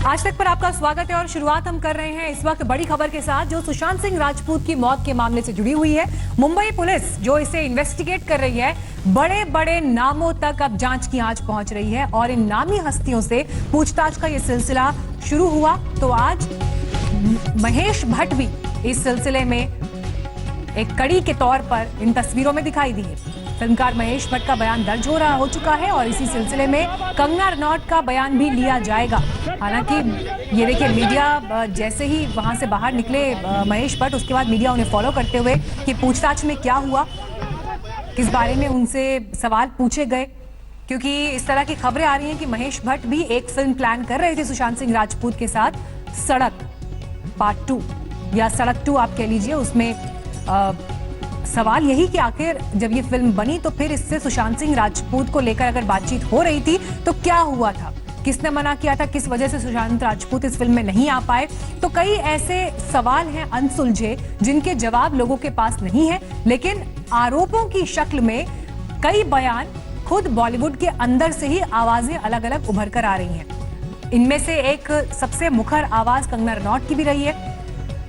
आज तक पर आपका स्वागत है और शुरुआत हम कर रहे हैं इस वक्त बड़ी खबर के साथ जो सुशांत सिंह राजपूत की मौत के मामले से जुड़ी हुई है। मुंबई पुलिस जो इसे इन्वेस्टिगेट कर रही है, बड़े बड़े नामों तक अब जांच की आंच पहुंच रही है और इन नामी हस्तियों से पूछताछ का ये सिलसिला शुरू हुआ तो आज महेश भट्ट भी इस सिलसिले में एक कड़ी के तौर पर इन तस्वीरों में दिखाई दी है। फिल्मकार महेश भट्ट का बयान दर्ज हो चुका है और इसी सिलसिले में कंगना रनौत का बयान भी लिया जाएगा। हालांकि ये देखिए, मीडिया जैसे ही वहां से बाहर निकले महेश भट्ट, उसके बाद मीडिया उन्हें फॉलो करते हुए कि पूछताछ में क्या हुआ, किस बारे में उनसे सवाल पूछे गए, क्योंकि इस तरह की खबरें आ रही हैं कि महेश भट्ट भी एक फिल्म प्लान कर रहे थे सुशांत सिंह राजपूत के साथ, सड़क पार्ट 2 या सड़क 2 आप कह लीजिए। उसमें सवाल यही कि आखिर जब ये फिल्म बनी तो फिर इससे सुशांत सिंह राजपूत को लेकर अगर बातचीत हो रही थी तो क्या हुआ था, किसने मना किया था, किस वजह से सुशांत राजपूत इस फिल्म में नहीं आ पाए। तो कई ऐसे सवाल हैं अनसुलझे जिनके जवाब लोगों के पास नहीं है, लेकिन आरोपों की शक्ल में कई बयान खुद बॉलीवुड के अंदर से ही आवाजें अलग अलग उभर कर आ रही हैं। इनमें से एक सबसे मुखर आवाज कंगना रनौत की भी रही है।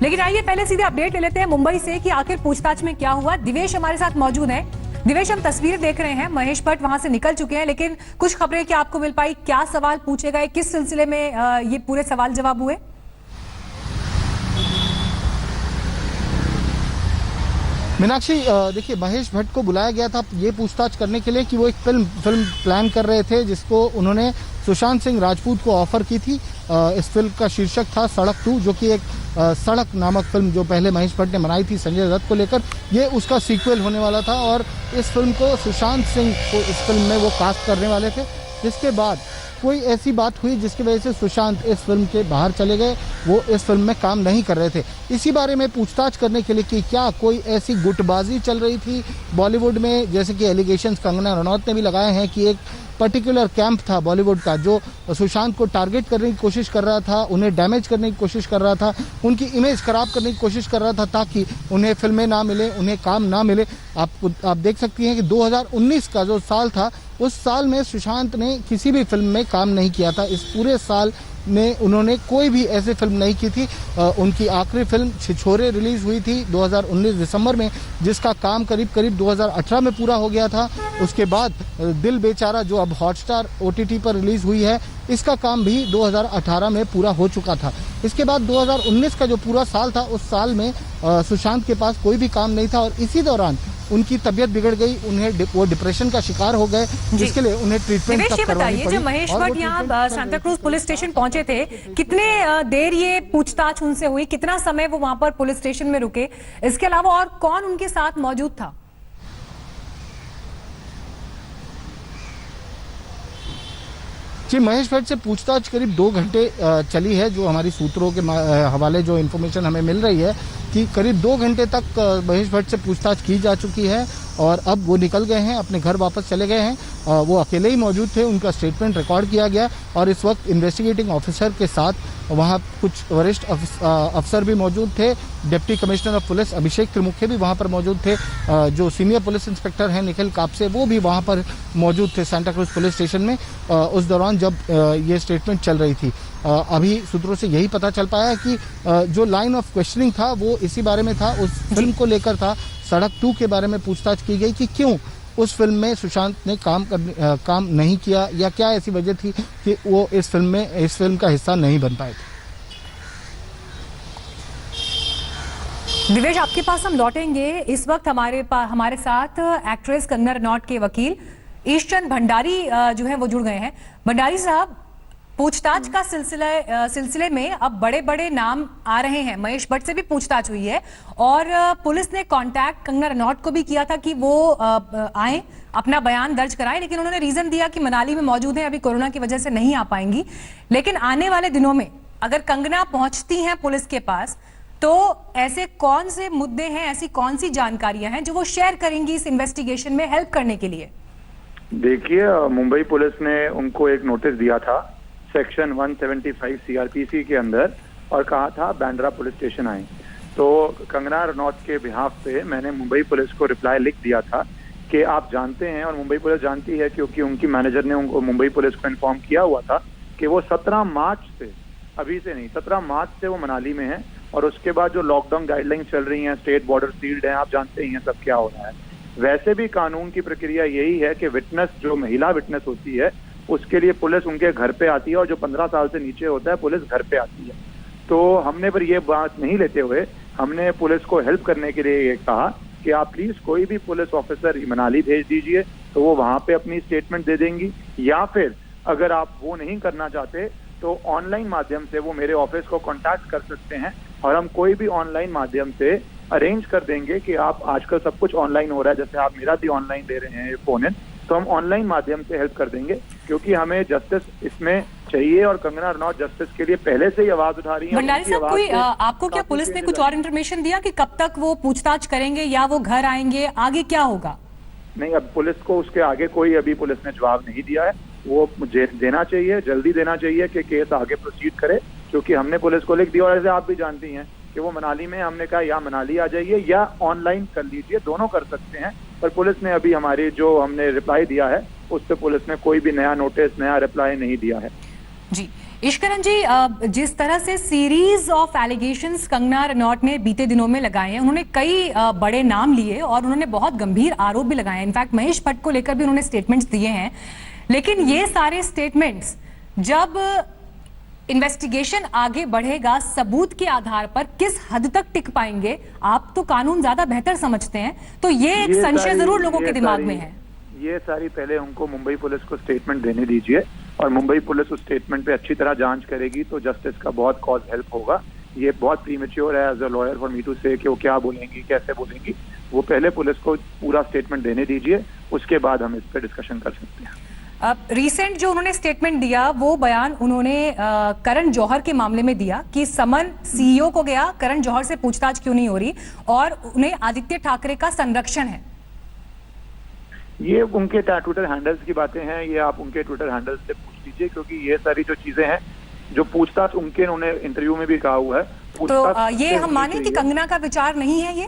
लेकिन आइए पहले सीधे अपडेट ले लेते हैं मुंबई से कि आखिर पूछताछ में क्या हुआ। दिवेश हमारे साथ मौजूद है। दिवेश, हम तस्वीर देख रहे हैं, महेश भट्ट वहां से निकल चुके हैं, लेकिन कुछ खबरें क्या आपको मिल पाई, क्या सवाल पूछे गए, किस सिलसिले में ये पूरे सवाल जवाब हुए? मीनाक्षी, देखिए, महेश भट्ट को बुलाया गया था ये पूछताछ करने के लिए कि वो एक फिल्म प्लान कर रहे थे जिसको उन्होंने सुशांत सिंह राजपूत को ऑफर की थी। इस फिल्म का शीर्षक था सड़क 2, जो कि एक सड़क नामक फिल्म जो पहले महेश भट्ट ने बनाई थी संजय दत्त को लेकर, ये उसका सीक्वल होने वाला था और इस फिल्म को सुशांत सिंह को इस फिल्म में वो कास्ट करने वाले थे। जिसके बाद कोई ऐसी बात हुई जिसकी वजह से सुशांत इस फिल्म के बाहर चले गए, वो इस फिल्म में काम नहीं कर रहे थे। इसी बारे में पूछताछ करने के लिए कि क्या कोई ऐसी गुटबाजी चल रही थी बॉलीवुड में, जैसे कि एलिगेशंस कंगना रनौत ने भी लगाए हैं कि एक पर्टिकुलर कैंप था बॉलीवुड का जो सुशांत को टारगेट करने की कोशिश कर रहा था, उन्हें डैमेज करने की कोशिश कर रहा था, उनकी इमेज खराब करने की कोशिश कर रहा था ताकि उन्हें फिल्में ना मिले, उन्हें काम ना मिले। आप देख सकती हैं कि 2019 का जो साल था, उस साल में सुशांत ने किसी भी फिल्म में काम नहीं किया था। इस पूरे साल में उन्होंने कोई भी ऐसी फिल्म नहीं की थी। उनकी आखिरी फिल्म छिछोरे रिलीज हुई थी 2019 दिसंबर में, जिसका काम करीब 2018 में पूरा हो गया था। उसके बाद दिल बेचारा जो अब हॉटस्टार OTT पर रिलीज हुई है, इसका काम भी 2018 में पूरा हो चुका था। इसके बाद 2019 का जो पूरा साल था, उस साल में सुशांत के पास कोई भी काम नहीं था और इसी दौरान उनकी तबीयत बिगड़ गई, वो डिप्रेशन का शिकार हो गए, जिसके लिए उन्हें ट्रीटमेंट तक करवानी पड़ी। जो महेश भट्ट यहाँ सांता क्रूज पुलिस स्टेशन पहुंचे थे, कितने देर ये पूछताछ उनसे हुई, कितना समय वो वहां पर पुलिस स्टेशन में रुके, इसके अलावा और कौन उनके साथ मौजूद था? जी, महेश भट्ट से पूछताछ करीब 2 घंटे चली है। जो हमारी सूत्रों के हवाले जो इन्फॉर्मेशन हमें मिल रही है कि करीब 2 घंटे तक महेश भट्ट से पूछताछ की जा चुकी है और अब वो निकल गए हैं, अपने घर वापस चले गए हैं। वो अकेले ही मौजूद थे, उनका स्टेटमेंट रिकॉर्ड किया गया और इस वक्त इन्वेस्टिगेटिंग ऑफिसर के साथ वहाँ कुछ वरिष्ठ अफसर भी मौजूद थे। Deputy commissioner of police Abhishek Trimukhe भी वहाँ पर मौजूद थे। जो सीनियर पुलिस इंस्पेक्टर हैं निखिल कापसे, वो भी वहाँ पर मौजूद थे सांता क्रूज पुलिस स्टेशन में उस दौरान जब ये स्टेटमेंट चल रही थी। अभी सूत्रों से यही पता चल पाया है कि जो लाइन ऑफ क्वेश्चनिंग था वो इसी बारे में था, उस फिल्म को लेकर था। सड़क 2 के बारे में पूछताछ की गई कि क्यों उस फिल्म में सुशांत ने काम नहीं किया या क्या ऐसी वजह थी कि वो इस फिल्म का हिस्सा नहीं बन पाए थे। दिवेश, आपके पास हम लौटेंगे। इस वक्त हमारे साथ एक्ट्रेस कंगना रनौत के वकील ईशचंद भंडारी जो है वो जुड़ गए हैं। भंडारी साहब, पूछताछ का सिलसिले में अब बड़े बड़े नाम आ रहे हैं। महेश भट्ट से भी पूछताछ हुई है और पुलिस ने कांटेक्ट कंगना रनौत को भी किया था कि वो आए, अपना बयान दर्ज कराएं, लेकिन उन्होंने रीजन दिया कि मनाली में मौजूद हैं, अभी कोरोना की वजह से नहीं आ पाएंगी। लेकिन आने वाले दिनों में अगर कंगना पहुंचती हैं पुलिस के पास, तो ऐसे कौन से मुद्दे हैं, ऐसी कौन सी जानकारियां हैं जो वो शेयर करेंगी इस इन्वेस्टिगेशन में हेल्प करने के लिए? देखिए, मुंबई पुलिस ने उनको एक नोटिस दिया था सेक्शन 175 CRPC के अंदर और कहा था बांद्रा पुलिस स्टेशन आए। तो कंगना रनौत के बिहाफ पे मैंने मुंबई पुलिस को रिप्लाई लिख दिया था कि आप जानते हैं, और मुंबई पुलिस जानती है क्योंकि उनकी मैनेजर ने उनको मुंबई पुलिस को इन्फॉर्म किया हुआ था कि वो 17 मार्च से अभी से नहीं, 17 मार्च से वो मनाली में है। और उसके बाद जो लॉकडाउन गाइडलाइन चल रही हैं, स्टेट बॉर्डर सील्ड है, आप जानते ही हैं सब क्या हो रहा है। वैसे भी कानून की प्रक्रिया यही है कि विटनेस, जो महिला विटनेस होती है, उसके लिए पुलिस उनके घर पे आती है, और जो 15 साल से नीचे होता है पुलिस घर पे आती है। तो हमने पर ये बात नहीं लेते हुए हमने पुलिस को हेल्प करने के लिए ये कहा कि आप प्लीज कोई भी पुलिस ऑफिसर मनाली भेज दीजिए, तो वो वहां पे अपनी स्टेटमेंट दे देंगी। या फिर अगर आप वो नहीं करना चाहते तो ऑनलाइन माध्यम से वो मेरे ऑफिस को कांटेक्ट कर सकते हैं, और हम कोई भी ऑनलाइन माध्यम से अरेंज कर देंगे कि आप, आजकल सब कुछ ऑनलाइन हो रहा है, जैसे आप मेरा भी ऑनलाइन दे रहे हैं फोन इन, तो हम ऑनलाइन माध्यम से हेल्प कर देंगे, क्योंकि हमें जस्टिस इसमें चाहिए। और कंगना रनौत जस्टिस के लिए पहले से ही आवाज उठा रही है। भंडारी साहब, कोई आपको क्या पुलिस ने कुछ और इन्फॉर्मेशन दिया कि कब तक वो पूछताछ करेंगे या वो घर आएंगे, आगे क्या होगा? नहीं, अब पुलिस को उसके आगे कोई अभी पुलिस ने जवाब नहीं दिया है। वो मुझे देना चाहिए, जल्दी देना चाहिए कि केस आगे प्रोसीड करे, क्योंकि हमने पुलिस को लिख दिया। और ऐसे आप भी जानती हैं कि वो मनाली में, हमने कहा या मनाली आ जाइए या ऑनलाइन कर लीजिए, दोनों कर सकते हैं। पर पुलिस ने अभी हमारी जो हमने रिप्लाई दिया है उस पर पुलिस ने कोई भी नया नोटिस, नया रिप्लाई नहीं दिया है। जी ईश्वरन जी, जिस तरह से series of allegations Kangana Ranaut ने बीते दिनों में लगाए हैं, उन्होंने कई बड़े नाम लिए और उन्होंने बहुत गंभीर आरोप भी लगाए हैं। इनफैक्ट महेश भट्ट को लेकर भी उन्होंने स्टेटमेंट्स दिए हैं। लेकिन ये सारे स्टेटमेंट्स जब इन्वेस्टिगेशन आगे बढ़ेगा, सबूत के आधार पर किस हद तक टिक पाएंगे? आप तो कानून ज्यादा बेहतर समझते हैं, तो ये एक संशय जरूर लोगों के दिमाग में है। ये सारी पहले उनको मुंबई पुलिस को स्टेटमेंट देने दीजिए, और मुंबई पुलिस उस स्टेटमेंट पे अच्छी तरह जांच करेगी तो जस्टिस का बहुत कॉज हेल्प होगा। ये बहुत प्रीमेच्योर है as a lawyer for me to say कि वो क्या बोलेंगी, कैसे बोलेंगी। वो पहले पुलिस को पूरा स्टेटमेंट देने दीजिए, उसके बाद हम इस पर डिस्कशन कर सकते हैं। रिसेंट जो उन्होंने स्टेटमेंट दिया, वो बयान उन्होंने करण जौहर के मामले में दिया कि समन सीईओ को गया, करण जौहर से पूछताछ क्यों नहीं हो रही, और उन्हें आदित्य ठाकरे का संरक्षण है। ये उनके ट्विटर हैंडल्स की बातें हैं, ये आप उनके ट्विटर हैंडल्स से पूछ लीजिए, क्योंकि ये सारी जो चीजें हैं, जो पूछताछ उन्होंने इंटरव्यू में भी कहा हुआ है। तो ये हम माने कि कंगना का विचार नहीं है ये?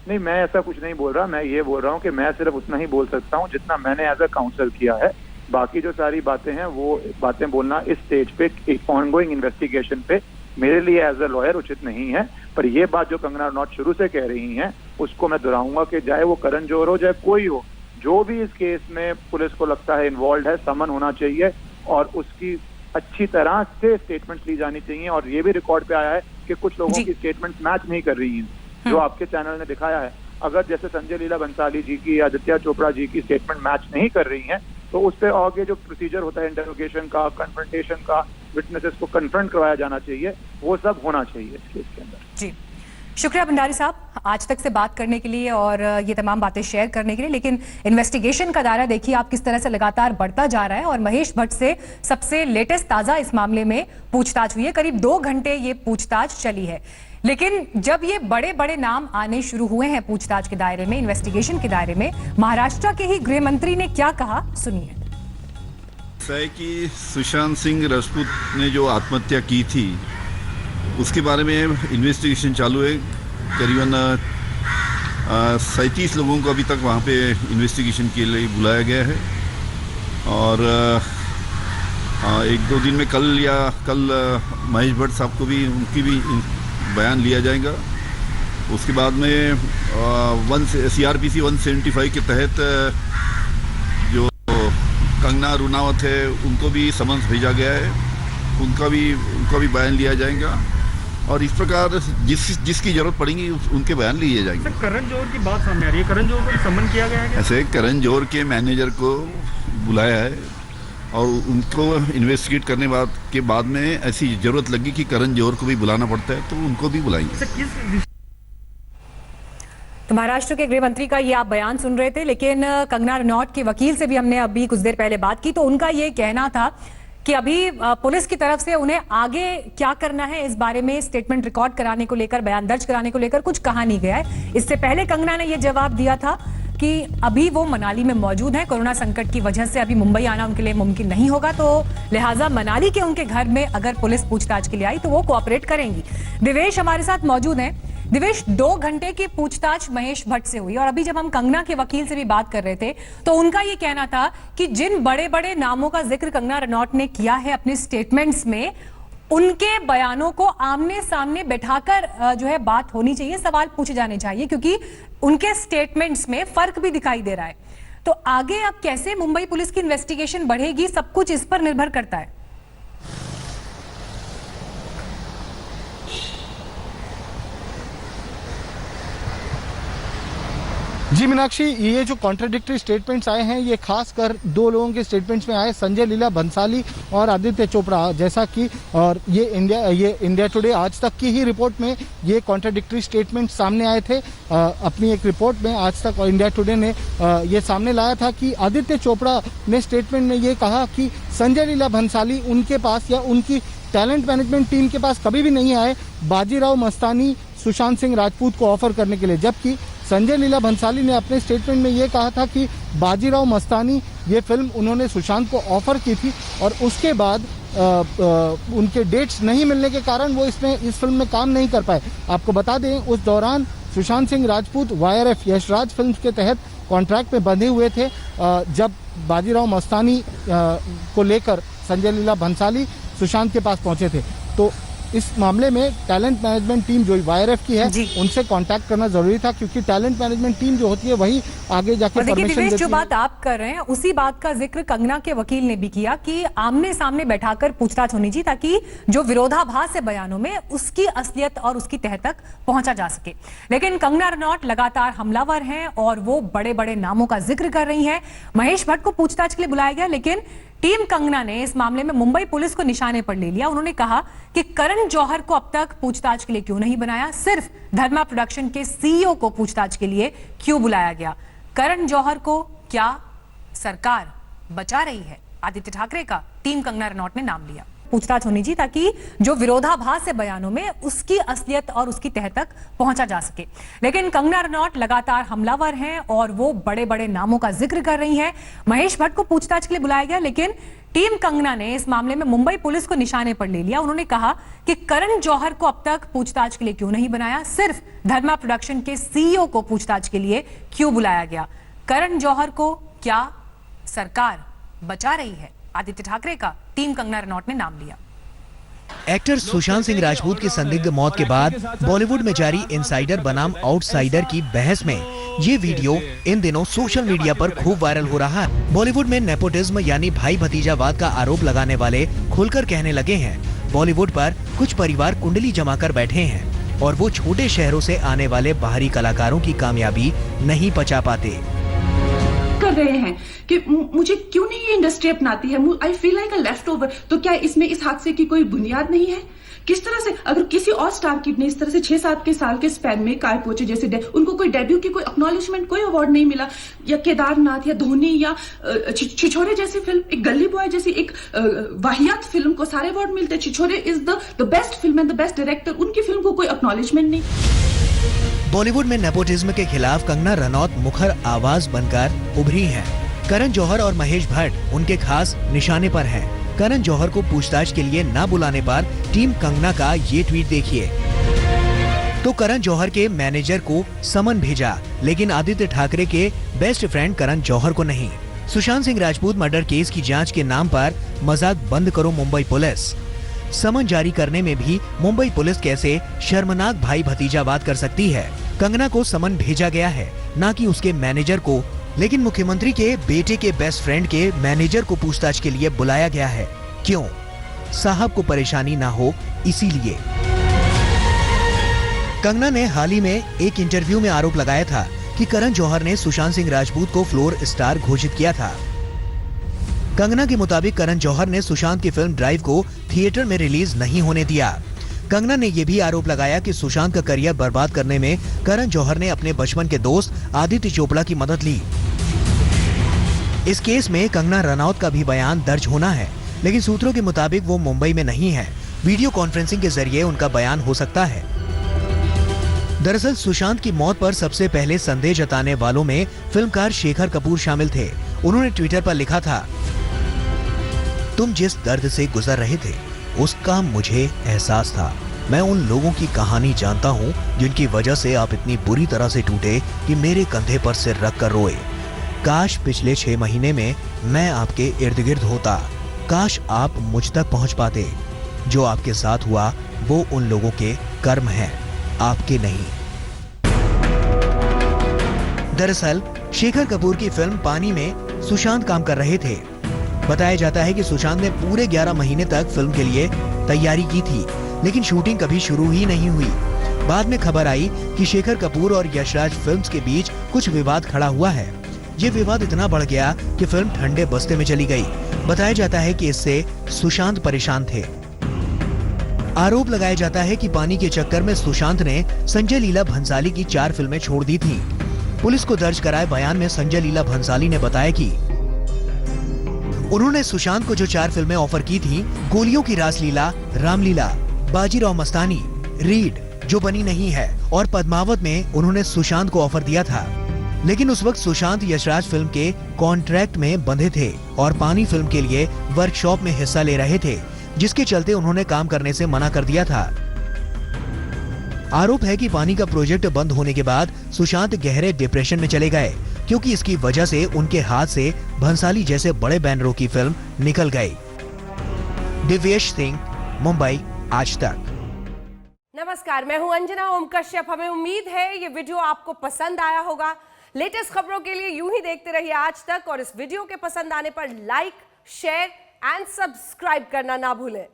नहीं, मैं ऐसा कुछ नहीं बोल रहा। मैं ये बोल रहा हूँ कि मैं सिर्फ उतना ही बोल सकता हूँ जितना मैंने एज अ काउंसिल किया है। बाकी जो सारी बातें हैं वो बातें बोलना इस स्टेज पे, एक ऑनगोइंग इन्वेस्टिगेशन पे, मेरे लिए एज अ लॉयर उचित नहीं है। पर ये बात जो कंगना रनौत शुरू से कह रही हैं, उसको मैं दोहराऊंगा कि चाहे वो करण जौहर हो, चाहे कोई हो, जो भी इस केस में पुलिस को लगता है इन्वॉल्व है, समन होना चाहिए और उसकी अच्छी तरह से स्टेटमेंट्स ली जानी चाहिए। और ये भी रिकॉर्ड पे आया है कि कुछ लोगों की स्टेटमेंट्स मैच नहीं कर रही हैं, जो आपके चैनल ने दिखाया है। अगर जैसे संजय लीला बंसाली जी की, आदित्य चोपड़ा जी की स्टेटमेंट मैच नहीं कर रही हैं, तो उस पर आगे जो प्रोसीजर होता है इंटरोगेशन का, कन्फ्रंटेशन का, विटनेसेस को कन्फ्रंट करवाया जाना चाहिए, वो सब होना चाहिए इस केस के अंदर। जी, शुक्रिया भंडारी साहब आज तक से बात करने के लिए और ये तमाम बातें शेयर करने के लिए। लेकिन इन्वेस्टिगेशन का दायरा देखिए आप किस तरह से लगातार बढ़ता जा रहा है, और महेश भट्ट से सबसे लेटेस्ट ताजा इस मामले में पूछताछ हुई है। करीब 2 घंटे ये पूछताछ चली है। लेकिन जब ये बड़े बड़े नाम आने शुरू हुए हैं पूछताछ के दायरे में, इन्वेस्टिगेशन के दायरे में, महाराष्ट्र के ही गृह मंत्री ने क्या कहा, सुनिए। ऐसा है कि सुशांत सिंह राजपूत ने जो आत्महत्या की थी उसके बारे में इन्वेस्टिगेशन चालू है। करीबन 37 लोगों को अभी तक वहाँ पे इन्वेस्टिगेशन के लिए बुलाया गया है, और 1-2 दिन में कल महेश भट्ट साहब को भी, उनकी भी बयान लिया जाएगा। उसके बाद में CRPC 175 के तहत जो कंगना रनौत है उनको भी समन्स भेजा गया है, उनका भी बयान लिया जाएगा, और इस प्रकार जिसकी जरूरत पड़ेगी उनके बयान लिए जाएंगे। सर, करण जौहर की बात सामने आ रही है, करण जौहर को समन किया गया है? ऐसे करण जौहर के मैनेजर को बुलाया है, और उनको इन्वेस्टिगेट करने के बाद में ऐसी जरूरत लगी कि करण जौहर को भी बुलाना पड़ता है, तो उनको भी बुलाएंगे। सर, किस तो महाराष्ट्र के गृह मंत्री का ये आप बयान सुन रहे थे, लेकिन कंगना रनौत के वकील से भी हमने अभी कुछ देर पहले बात की, तो उनका ये कहना था कि अभी पुलिस की तरफ से उन्हें आगे क्या करना है इस बारे में स्टेटमेंट रिकॉर्ड कराने को लेकर, बयान दर्ज कराने को लेकर कुछ कहा नहीं गया है। इससे पहले कंगना ने यह जवाब दिया था कि अभी वो मनाली में मौजूद है, कोरोना संकट की वजह से अभी मुंबई आना उनके लिए मुमकिन नहीं होगा, तो लिहाजा मनाली के उनके घर में अगर पुलिस पूछताछ के लिए आई तो वो कोऑपरेट करेंगी। दिवेश हमारे साथ मौजूद हैं। दिवेश, 2 घंटे की पूछताछ महेश भट्ट से हुई, और अभी जब हम कंगना के वकील से भी बात कर रहे थे तो उनका ये कहना था कि जिन बड़े बड़े नामों का जिक्र कंगना रनौत ने किया है अपने स्टेटमेंट्स में, उनके बयानों को आमने सामने बैठाकर जो है बात होनी चाहिए, सवाल पूछे जाने चाहिए, क्योंकि उनके स्टेटमेंट्स में फर्क भी दिखाई दे रहा है। तो आगे अब कैसे मुंबई पुलिस की इन्वेस्टिगेशन बढ़ेगी, सब कुछ इस पर निर्भर करता है। जी मीनाक्षी, ये जो कॉन्ट्राडिक्टरी स्टेटमेंट्स आए हैं ये खासकर दो लोगों के स्टेटमेंट्स में आए, संजय लीला भंसाली और आदित्य चोपड़ा, जैसा कि और ये इंडिया टुडे आज तक की ही रिपोर्ट में ये कॉन्ट्राडिक्टरी स्टेटमेंट्स सामने आए थे। अपनी एक रिपोर्ट में आज तक और इंडिया टुडे ने ये सामने लाया था कि आदित्य चोपड़ा ने स्टेटमेंट में ये कहा कि संजय लीला भंसाली उनके पास या उनकी टैलेंट मैनेजमेंट टीम के पास कभी भी नहीं आए बाजीराव मस्तानी सुशांत सिंह राजपूत को ऑफर करने के लिए, जबकि संजय लीला भंसाली ने अपने स्टेटमेंट में ये कहा था कि बाजीराव मस्तानी ये फिल्म उन्होंने सुशांत को ऑफर की थी और उसके बाद उनके डेट्स नहीं मिलने के कारण वो इस फिल्म में काम नहीं कर पाए। आपको बता दें उस दौरान सुशांत सिंह राजपूत YRF यशराज फिल्म के तहत कॉन्ट्रैक्ट में बंधे हुए थे, जब बाजीराव मस्तानी को लेकर संजय लीला भंसाली सुशांत के पास पहुंचे थे। तो इस मामले में टैलेंट मैनेजमेंट टीम जो YRF की है उनसे कांटेक्ट करना जरूरी था, क्योंकि टैलेंट मैनेजमेंट टीम जो होती है वही आगे जाके परमिशन देती है। जो बात आप कर रहे हैं उसी बात का जिक्र कंगना के वकील ने भी किया कि आमने सामने बैठाकर पूछताछ होनी चाहिए, ताकि जो विरोधाभास है बयानों में उसकी असलियत और उसकी तह तक पहुंचा जा सके। लेकिन कंगना रनौत लगातार हमलावर हैं और वो बड़े बड़े नामों का जिक्र कर रही हैं। महेश भट्ट को पूछताछ के लिए बुलाया गया, लेकिन टीम कंगना ने इस मामले में मुंबई पुलिस को निशाने पर ले लिया। उन्होंने कहा कि करण जौहर को अब तक पूछताछ के लिए क्यों नहीं बनाया, सिर्फ धर्मा प्रोडक्शन के CEO को पूछताछ के लिए क्यों बुलाया गया। करण जौहर को क्या सरकार बचा रही है, आदित्य ठाकरे का टीम कंगना रनौत ने नाम लिया। पूछताछ होनी चाहिए ताकि जो विरोधाभास है बयानों में उसकी असलियत और उसकी तह तक पहुंचा जा सके। लेकिन कंगना रनौत लगातार हमलावर हैं और वो बड़े बड़े नामों का जिक्र कर रही हैं। महेश भट्ट को पूछताछ के लिए बुलाया गया, लेकिन टीम कंगना ने इस मामले में मुंबई पुलिस को निशाने पर ले लिया। उन्होंने कहा कि करण जौहर को अब तक पूछताछ के लिए क्यों नहीं बनाया, सिर्फ धर्मा प्रोडक्शन के CEO को पूछताछ के लिए क्यों बुलाया गया। करण जौहर को क्या सरकार बचा रही है, आदित्य ठाकरे का टीम कंगना रनौत ने नाम लिया। एक्टर सुशांत सिंह राजपूत की संदिग्ध मौत के बाद बॉलीवुड में जारी इनसाइडर बनाम आउटसाइडर की बहस में ये वीडियो इन दिनों सोशल मीडिया पर खूब वायरल हो रहा है। बॉलीवुड में नेपोटिज्म यानी भाई भतीजावाद का आरोप लगाने वाले खुलकर कहने लगे हैं, बॉलीवुड पर कुछ परिवार कुंडली जमाकर बैठे हैं और वो छोटे शहरों से आने वाले बाहरी कलाकारों की कामयाबी नहीं पचा पाते। कर रहे हैं कि मुझे क्यों नहीं ये इंडस्ट्री अपनाती है, I feel like a left over. तो क्या इसमें इस हादसे की कोई बुनियाद नहीं है? किस तरह से अगर किसी और स्टार किड ने इस तरह से 6-7 के साल के स्पैन में काय पोचे जैसे उनको कोई डेब्यू की कोई एक्नॉलेजमेंट, कोई अवार्ड नहीं मिला, या केदारनाथ या धोनी या छिछोरे जैसी फिल्म, एक गली बॉय जैसी एक वाहियात फिल्म को सारे अवार्ड मिलते। Chhichhore is the best film and the best director, उनकी फिल्म को कोई एक्नॉलेजमेंट नहीं। बॉलीवुड में नेपोटिज्म के खिलाफ कंगना रनौत मुखर आवाज बनकर उभरी हैं। करण जौहर और महेश भट्ट उनके खास निशाने पर हैं। करण जौहर को पूछताछ के लिए न बुलाने पर टीम कंगना का ये ट्वीट देखिए। तो करण जौहर के मैनेजर को समन भेजा, लेकिन आदित्य ठाकरे के बेस्ट फ्रेंड करण जौहर को नहीं। सुशांत सिंह राजपूत मर्डर केस की जांच के नाम पर मजाक बंद करो मुंबई पुलिस। समन जारी करने में भी मुंबई पुलिस कैसे शर्मनाक भाई भतीजावाद कर सकती है। कंगना को समन भेजा गया है, न कि उसके मैनेजर को, लेकिन मुख्यमंत्री के बेटे के बेस्ट फ्रेंड के मैनेजर को पूछताछ के लिए बुलाया गया है। क्यों? साहब को परेशानी ना हो इसीलिए। कंगना ने हाल ही में एक इंटरव्यू में आरोप लगाया था कि करण जौहर ने सुशांत सिंह राजपूत को फ्लोर स्टार घोषित किया था। कंगना के मुताबिक करण जौहर ने सुशांत की फिल्म ड्राइव को थिएटर में रिलीज नहीं होने दिया। कंगना ने यह भी आरोप लगाया कि सुशांत का करियर बर्बाद करने में करण जौहर ने अपने बचपन के दोस्त आदित्य चोपड़ा की मदद ली। इस केस में कंगना रनौत का भी बयान दर्ज होना है, लेकिन सूत्रों के मुताबिक वो मुंबई में नहीं है। वीडियो कॉन्फ्रेंसिंग के जरिए उनका बयान हो सकता है। दरअसल सुशांत की मौत पर सबसे पहले संदेह जताने वालों में फिल्मकार शेखर कपूर शामिल थे। उन्होंने ट्विटर पर लिखा था, तुम जिस दर्द से गुजर रहे थे उसका मुझे एहसास था। मैं उन लोगों की कहानी जानता हूँ जिनकी वजह से आप इतनी बुरी तरह से टूटे कि मेरे कंधे पर सिर रख कर रोए। काश पिछले 6 महीने में मैं आपके इर्द गिर्द होता, काश आप मुझ तक पहुँच पाते। जो आपके साथ हुआ वो उन लोगों के कर्म हैं, आपके नहीं। दरअसल शेखर कपूर की फिल्म पानी में सुशांत काम कर रहे थे। बताया जाता है कि सुशांत ने पूरे 11 महीने तक फिल्म के लिए तैयारी की थी, लेकिन शूटिंग कभी शुरू ही नहीं हुई। बाद में खबर आई कि शेखर कपूर और यशराज फिल्म्स के बीच कुछ विवाद खड़ा हुआ है। ये विवाद इतना बढ़ गया कि फिल्म ठंडे बस्ते में चली गई। बताया जाता है कि इससे सुशांत परेशान थे। आरोप लगाया जाता है कि पानी के चक्कर में सुशांत ने संजय लीला भंसाली की 4 फिल्में छोड़ दी थी। पुलिस को दर्ज कराए बयान में संजय लीला भंसाली ने बताया कि उन्होंने सुशांत को जो 4 फिल्में ऑफर की थी, गोलियों की रासलीला, रामलीला, बाजीराव मस्तानी, रीड जो बनी नहीं है, और पद्मावत में उन्होंने सुशांत को ऑफर दिया था। लेकिन उस वक्त सुशांत यशराज फिल्म के कॉन्ट्रैक्ट में बंधे थे और पानी फिल्म के लिए वर्कशॉप में हिस्सा ले रहे थे, जिसके चलते उन्होंने काम करने से मना कर दिया था। आरोप है कि पानी का प्रोजेक्ट बंद होने के बाद सुशांत गहरे डिप्रेशन में चले गए, क्योंकि इसकी वजह से उनके हाथ से भंसाली जैसे बड़े बैनरों की फिल्म निकल गई। दिव्येश सिंह, मुंबई, आज तक। नमस्कार, मैं हूं अंजना ओम कश्यप। हमें उम्मीद है ये वीडियो आपको पसंद आया होगा। लेटेस्ट खबरों के लिए यूं ही देखते रहिए आज तक, और इस वीडियो के पसंद आने पर लाइक, शेयर एंड सब्सक्राइब करना ना भूलें।